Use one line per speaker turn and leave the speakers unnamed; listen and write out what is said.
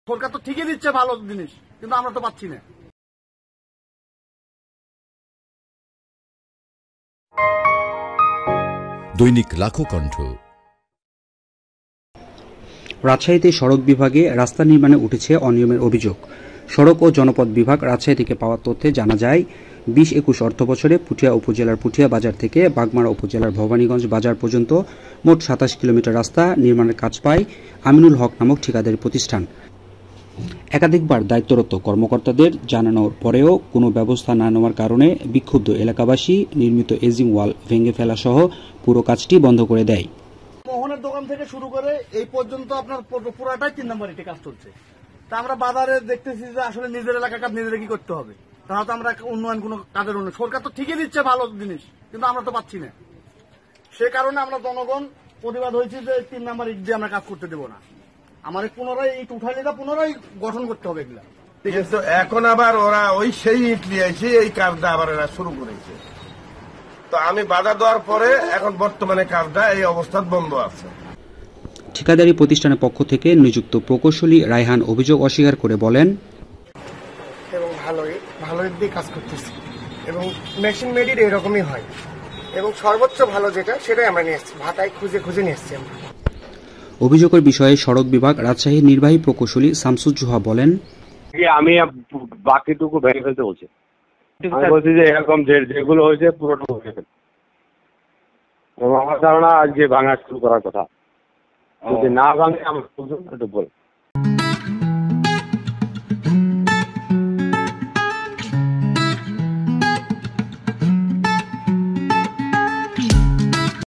সরকার তো ঠিকই দিচ্ছে ভালো জিনিস, কিন্তু আমরা তো পাচ্ছি না।
দৈনিক লাখো কণ্ঠ।
রাজশাহীতে সড়ক বিভাগে রাস্তা নির্মাণে উঠেছে অনিয়মের অভিযোগ। সড়ক ও জনপথ বিভাগ রাজশাহী থেকে পাওয়া তথ্যে জানা যায়, 20-21 অর্থবছরে পুঠিয়া উপজেলার পুঠিয়া বাজার থেকে বাগমারা উপজেলার ভবানীগঞ্জ বাজার পর্যন্ত মোট 27 কিলোমিটার রাস্তা নির্মাণের কাজ পায় আমিনুল হক নামক ঠিকাদারি প্রতিষ্ঠান। একাধিকবার দায়িত্বরত কর্মকর্তাদের জানানোর পরেও কোনো ব্যবস্থা না নেওয়ার কারণে বিক্ষুব্ধ এলাকাবাসী নির্মিত এজিং ওয়াল ভেঙে ফেলা সহ পুরো কাজটি বন্ধ করে দেয়।
মোহনের দোকান থেকে শুরু করে এই পর্যন্ত আপনার পুরাটাই 3 নম্বর ইটে কাজ চলছে। তা আমরা বাজারে দেখতেছি যে আসলে নিজের এলাকার কাজ নিজেদের কি করতে হবে, তাহলে তো আমরা উন্নয়ন কোনো কাজের উন্নয়ন, সরকার তো ঠিকই দিচ্ছে ভালো জিনিস, কিন্তু আমরা তো পাচ্ছি না। সে কারণে আমরা জনগণ প্রতিবাদ হয়েছি যে 3 নম্বর ইট দিয়ে আমরা কাজ করতে দেবো না। আমাদের পুনরায় ইট উঠাইলে পুনরায় গঠন করতে হবে এগুলা।
কিন্তু এখন আবার ওরা ওই সেই ইট নিয়ে এসে এই কাজটা আবার এরা শুরু করেছে। তো আমি বাধা দেওয়ার পরে এখন বর্তমানে কাজটা এই অবস্থা বন্ধ আছে।
ঠিকাদারি প্রতিষ্ঠানের পক্ষ থেকে নিযুক্ত প্রকৌশলী রায়হান অভিযোগ অস্বীকার করে বলেন,
এবং ভালোই দিয়ে কাজ করতেছি এবং মেশিন মেডির এরকমই হয় এবং সর্বোচ্চ ভালো যেটা সেটাই আমরা নিয়ে এসেছি, ভাতায় খুঁজে নিয়ে এসেছি আমরা।
অভিযোগের বিষয়ে সড়ক বিভাগ রাজশাহীর নির্বাহী প্রকৌশলী শামসুজ্জোহা বলেন,
আমি বাকিটুকু ভেঙে ফেলতে বলছি। আমি বলছি যে এরকম যেগুলো হয়েছে পুরোটুকু ভেঙে ফেলতে, এবং আমার ধারণা আজকে ভাঙা শুরু করার কথা। যদি না ভাঙে আমার একটু বল।